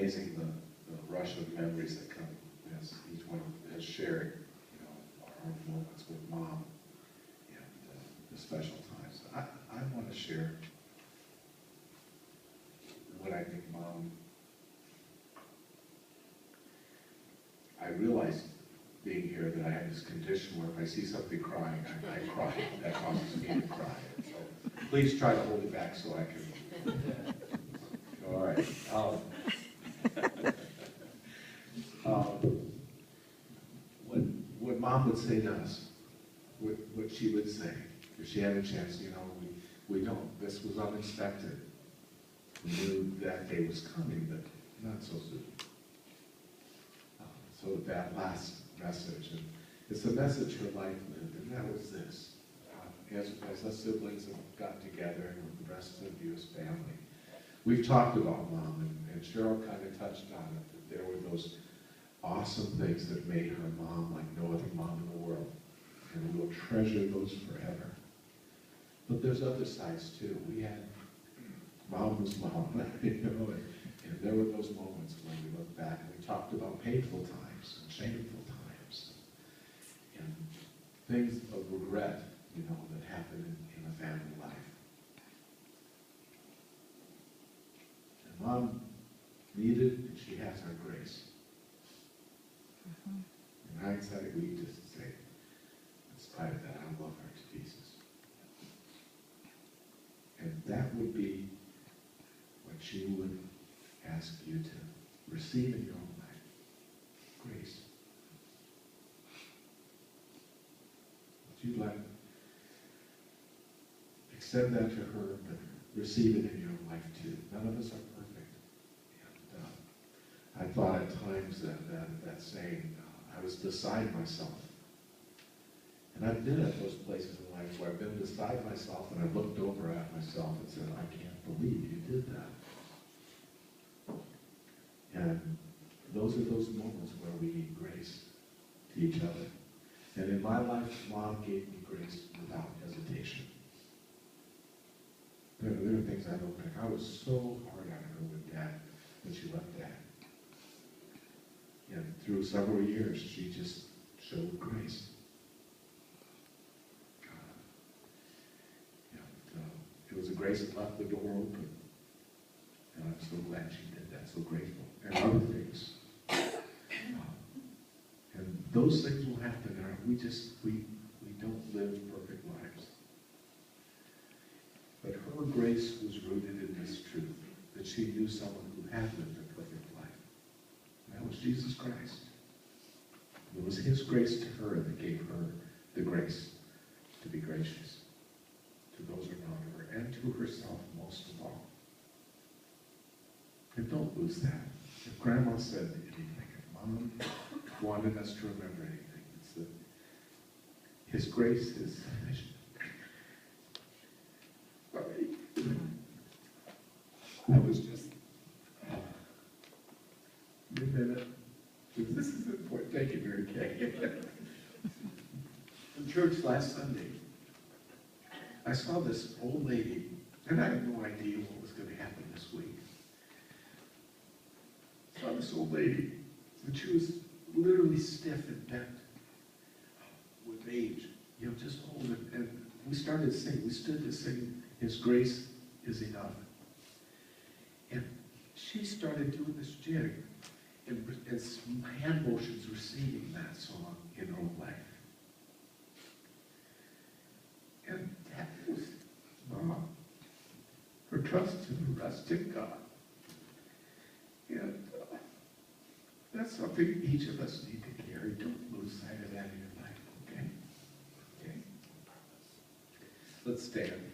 amazing the rush of memories that come as each one has shared, you know, our own moments with Mom and the special times. I want to share what I think Mom. I realized being here that I have this condition where if I see somebody crying, I cry. That causes me to cry. So please try to hold it back so I can. All right. What Mom would say to us, what she would say, if she had a chance, you know, we don't. This was unexpected. We knew that day was coming, but not so soon. So that last message, and it's a message her life lived, and that was this. As us siblings have gotten together, and the rest of you as family, we've talked about Mom, and Cheryl kind of touched on it, that there were those awesome things that made her mom like no other mom in the world, and we'll treasure those forever. But there's other sides too. We had, Mom was Mom, you know, and there were those moments when we look back and we talked about painful times and shameful times and things of regret, you know, that happen in a family life. And Mom needed, and she has our grace. In hindsight, we just say, in spite of that, I love her to pieces. And that would be what she would ask you to receive in your own life. Grace. Would you like extend that to her, but receive it in your own life too. None of us are perfect. And I thought at times that saying, I was beside myself. And I've been at those places in life where I've been beside myself and I've looked over at myself and said, I can't believe you did that. And those are those moments where we need grace to each other. And in my life, Mom gave me grace without hesitation. There are things I don't think. I was so hard on her with Dad when she left Dad. And through several years, she just showed grace. It was a grace that left the door open. And I'm so glad she did that, so grateful. And other things. And those things will happen. We don't live perfect lives. But her grace was rooted in this truth, that she knew someone who had lived a perfect life. And that was Jesus Christ. It was his grace to her that gave her the grace to be gracious to those around her and to herself most of all. And don't lose that. If Grandma said anything, if Mom wanted us to remember anything, it's that his grace is sufficient. I was just a minute. This is important. Thank you, Mary Kay. In church last Sunday, I saw this old lady, and I had no idea what was going to happen this week. I saw this old lady, and she was literally stiff and bent with age, you know, just old. And we started to sing. We stood to sing, His Grace is Enough. And she started doing this jig, and hand motions receiving that song in her life. And that was Mom. Her trust and rest in God. And that's something each of us need to carry. Don't lose sight of that in your life, okay? Okay? Let's stand.